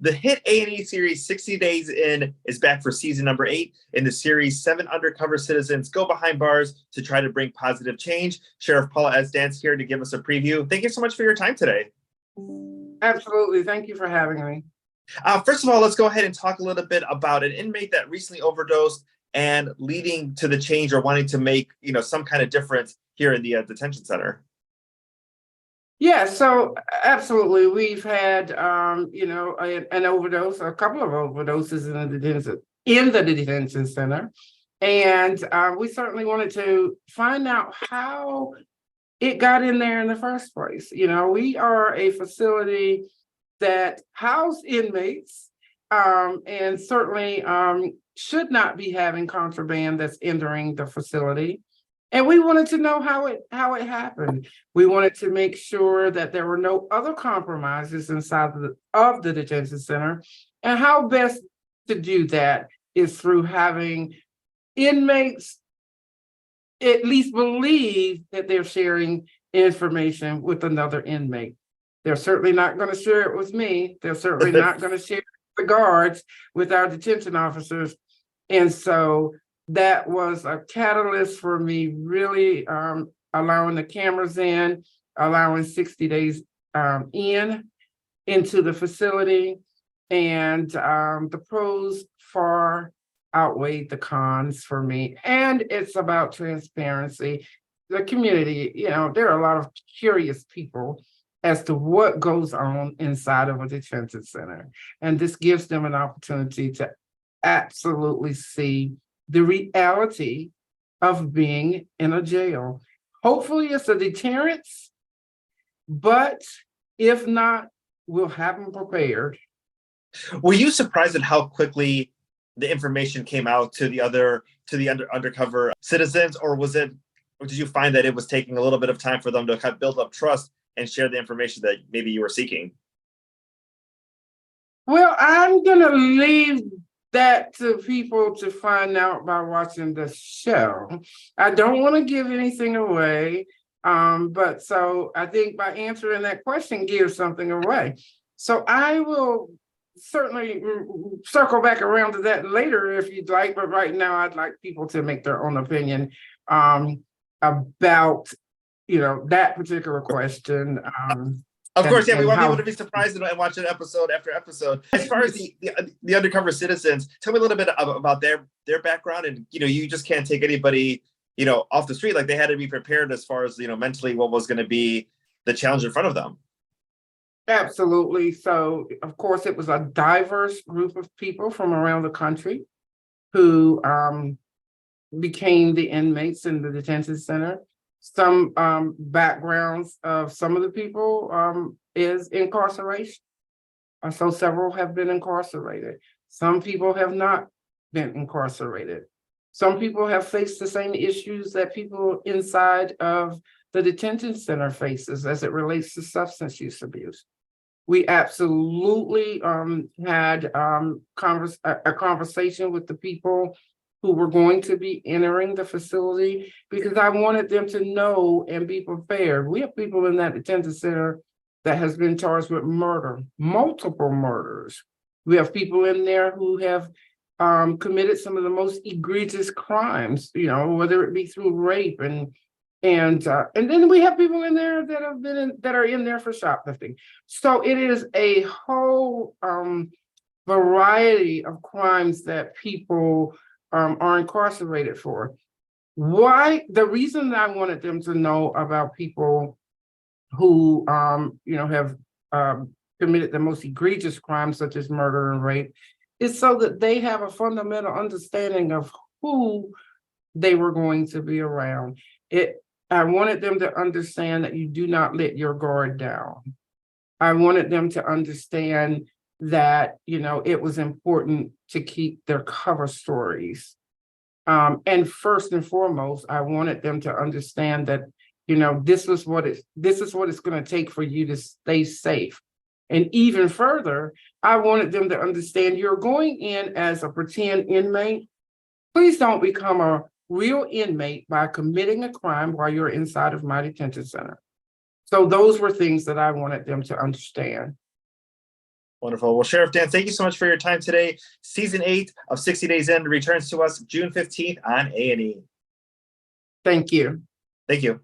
The hit A&E series 60 Days In is back for season number 8. In the series, 7 undercover citizens go behind bars to try to bring positive change. Sheriff Paula S here to give us a preview. Thank you so much for your time today. Absolutely. Thank you for having me. First of all, let's go ahead and talk a little bit about an inmate that recently overdosed and leading to the change or wanting to make, some kind of difference here in the detention center. Yeah, so absolutely. We've had, an overdose, a couple of overdoses in the detention center. And we certainly wanted to find out how it got in there in the first place. We are a facility that house inmates and certainly should not be having contraband that's entering the facility. And we wanted to know how it happened. We wanted to make sure that there were no other compromises inside of the detention center. And how best to do that is through having inmates at least believe that they're sharing information with another inmate. They're certainly not going to share it with me. They're certainly not going to share it with the guards, with our detention officers. And so that was a catalyst for me really allowing the cameras in, allowing 60 days into the facility. And the pros far outweighed the cons for me. And it's about transparency. The community, there are a lot of curious people as to what goes on inside of a detention center. And this gives them an opportunity to absolutely see the reality of being in a jail. Hopefully it's a deterrence, but if not, we'll have them prepared. Were you surprised at how quickly the information came out to the undercover citizens, or did you find that it was taking a little bit of time for them to kind of build up trust and share the information that maybe you were seeking? Well, I'm gonna leave that to people to find out by watching the show. I don't want to give anything away, but so I think by answering that question gives something away. So I will certainly circle back around to that later if you'd like, but right now I'd like people to make their own opinion about that particular question. Of course, yeah, we want people to be surprised and watch it episode after episode. As far as the undercover citizens, tell me a little bit about their background. And you just can't take anybody off the street. Like, they had to be prepared as far as mentally what was going to be the challenge in front of them. Absolutely. So, of course, it was a diverse group of people from around the country who became the inmates in the detention center. Some backgrounds of some of the people is incarceration. So several have been incarcerated. Some people have not been incarcerated. Some people have faced the same issues that people inside of the detention center faces as it relates to substance use abuse. We absolutely had a conversation with the people who were going to be entering the facility, because I wanted them to know and be prepared. We have people in that detention center that has been charged with murder, multiple murders. We have people in there who have committed some of the most egregious crimes, whether it be through rape and then we have people in there that are in there for shoplifting. So it is a whole variety of crimes that people are incarcerated for. Why? The reason that I wanted them to know about people who, have committed the most egregious crimes, such as murder and rape, is so that they have a fundamental understanding of who they were going to be around. I wanted them to understand that you do not let your guard down. I wanted them to understand that, it was important to keep their cover stories. And first and foremost, I wanted them to understand that, this is what it's going to take for you to stay safe. And even further, I wanted them to understand you're going in as a pretend inmate. Please don't become a real inmate by committing a crime while you're inside of my detention center. So those were things that I wanted them to understand. Wonderful. Well, Sheriff Dan, thank you so much for your time today. Season 8 of 60 Days In returns to us June 15th on A&E. Thank you. Thank you.